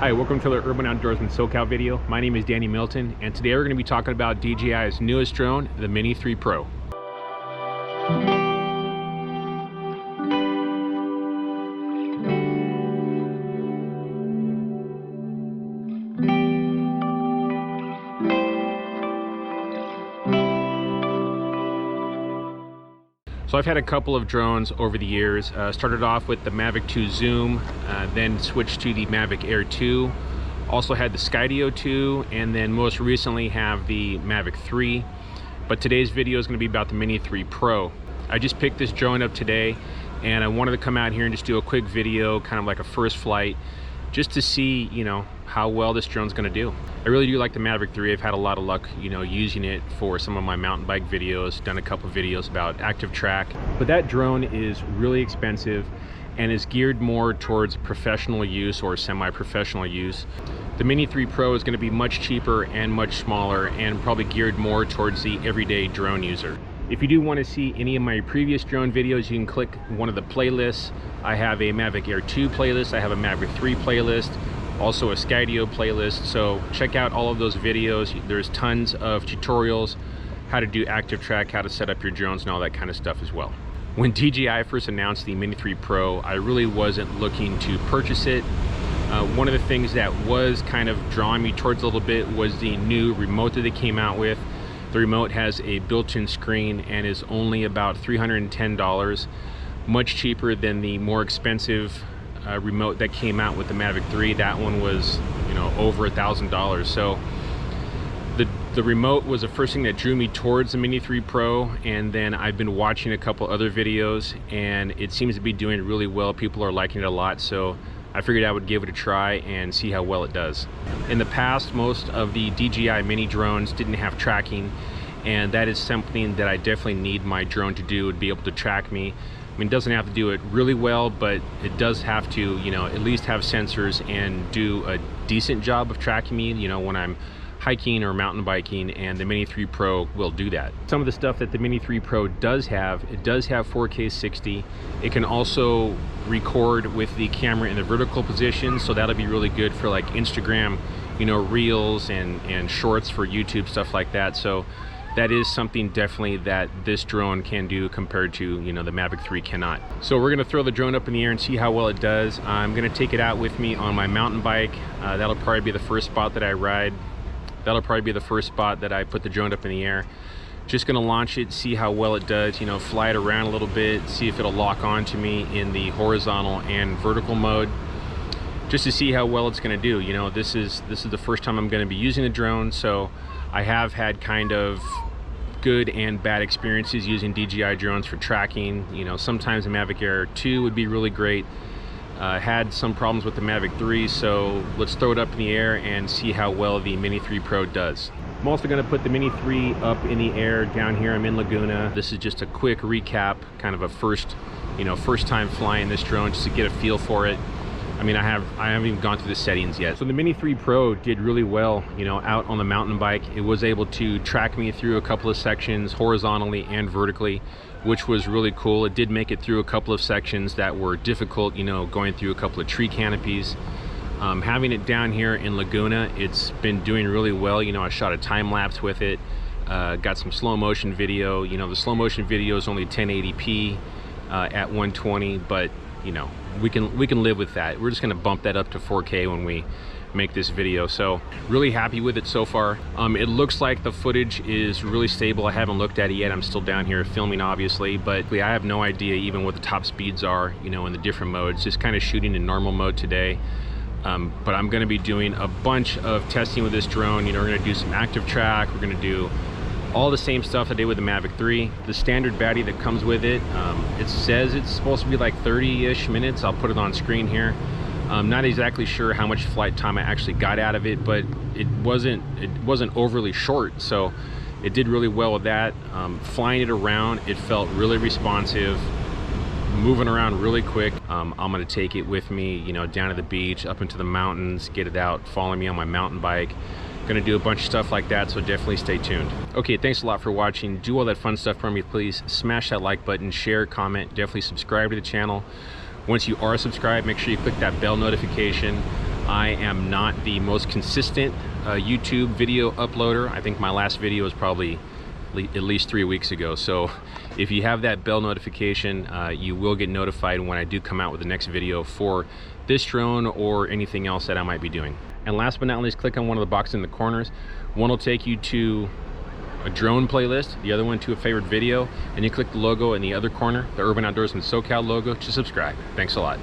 Hi, welcome to the Urban Outdoorsman SoCal video. My name is Danny Milton, and today we're going to be talking about DJI's newest drone, the Mini 3 Pro. So I've had a couple of drones over the years. Started off with the Mavic 2 Zoom, then switched to the Mavic Air 2. Also had the Skydio 2, and then most recently have the Mavic 3. But today's video is going to be about the Mini 3 Pro. I just picked this drone up today, and I wanted to come out here and just do a quick video, kind of like a first flight, just to see, how well this drone's going to do. I really do like the Mavic 3. I've had a lot of luck, using it for some of my mountain bike videos, done a couple videos about active track. But that drone is really expensive and is geared more towards professional use or semi-professional use. The Mini 3 Pro is going to be much cheaper and much smaller and probably geared more towards the everyday drone user. If you do want to see any of my previous drone videos, you can click one of the playlists. I have a Mavic Air 2 playlist, I have a Mavic 3 playlist, also a Skydio playlist, so check out all of those videos. There's tons of tutorials, how to do active track, how to set up your drones and all that kind of stuff as well. When DJI first announced the Mini 3 Pro, I really wasn't looking to purchase it. One of the things that was kind of drawing me towards a little bit was the new remote that they came out with. The remote has a built-in screen and is only about $310, much cheaper than the more expensive remote that came out with the Mavic 3. That one was, over $1,000. So the remote was the first thing that drew me towards the Mini 3 Pro, and then I've been watching a couple other videos, and it seems to be doing really well. People are liking it a lot, so I figured I would give it a try and see how well it does. In the past, most of the DJI mini drones didn't have tracking, and that is something that I definitely need my drone to do, would be able to track me. I mean, it doesn't have to do it really well, but it does have to, at least have sensors and do a decent job of tracking me, when I'm hiking or mountain biking, and the Mini 3 Pro will do that. Some of the stuff that the Mini 3 Pro does have, it does have 4K 60. It can also record with the camera in the vertical position, so that'll be really good for like Instagram, reels and shorts for YouTube, stuff like that. So that is something definitely that this drone can do compared to, the Mavic 3 cannot. So we're gonna throw the drone up in the air and see how well it does. I'm gonna take it out with me on my mountain bike. That'll probably be the first spot that I ride. That'll probably be the first spot that I put the drone up in the air. Just gonna launch it, see how well it does, fly it around a little bit, see if it'll lock on to me in the horizontal and vertical mode, just to see how well it's gonna do. This is the first time I'm gonna be using the drone, so I have had kind of good and bad experiences using DJI drones for tracking. Sometimes the Mavic Air 2 would be really great. Had some problems with the Mavic 3, so let's throw it up in the air and see how well the Mini 3 Pro does. I'm also going to put the Mini 3 up in the air down here. I'm in Laguna. This is just a quick recap, kind of a first time flying this drone, just to get a feel for it. I mean, I haven't even gone through the settings yet. So the Mini 3 Pro did really well, out on the mountain bike. It was able to track me through a couple of sections horizontally and vertically, which was really cool. It did make it through a couple of sections that were difficult, going through a couple of tree canopies. Having it down here in Laguna, it's been doing really well. I shot a time lapse with it, got some slow motion video. The slow motion video is only 1080p at 120, but we can live with that. We're just gonna bump that up to 4K when we make this video. So really happy with it so far. It looks like the footage is really stable. I haven't looked at it yet. I'm still down here filming, obviously, but I have no idea even what the top speeds are, in the different modes. Just kind of shooting in normal mode today. But I'm gonna be doing a bunch of testing with this drone. We're gonna do some active track. We're gonna do all the same stuff I did with the Mavic 3. The standard battery that comes with it, it says it's supposed to be like 30-ish minutes. I'll put it on screen here. I'm not exactly sure how much flight time I actually got out of it, but it wasn't overly short, so it did really well with that. Flying it around, it felt really responsive, moving around really quick. I'm gonna take it with me, down to the beach, up into the mountains, get it out, following me on my mountain bike. Gonna do a bunch of stuff like that, so definitely stay tuned. Okay, thanks a lot for watching. Do all that fun stuff for me, please. Smash that like button, share, comment, definitely subscribe to the channel. Once you are subscribed, make sure you click that bell notification. I am not the most consistent YouTube video uploader. I think my last video was probably at least 3 weeks ago. So if you have that bell notification, you will get notified when I do come out with the next video for this drone or anything else that I might be doing. And last but not least, click on one of the boxes in the corners. One will take you to a drone playlist, the other one to a favorite video, and you click the logo in the other corner, the Urban Outdoorsman SoCal logo, to subscribe. Thanks a lot.